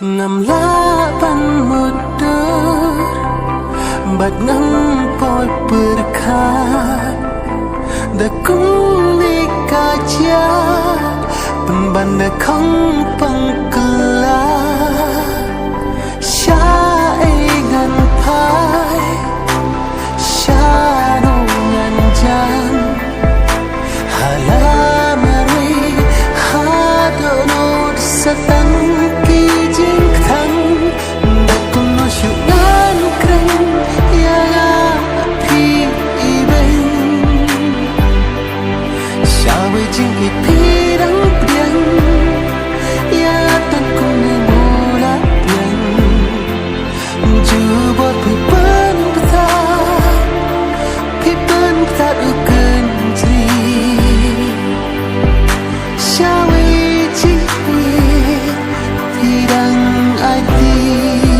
Ngamla pan mundur Bat ngam poi berkat Dakung ni kaja Pembanda kong pengkela Syaigan pai Syarungan jan Halamari Hadonod satan kijing thang Dakung no syunan kren Yaga api ibeng Syawai jing ipirang priang Yatan kong ni mula priang Jubot pipan betar Pipan betar uken jri Syawai jing pirang ati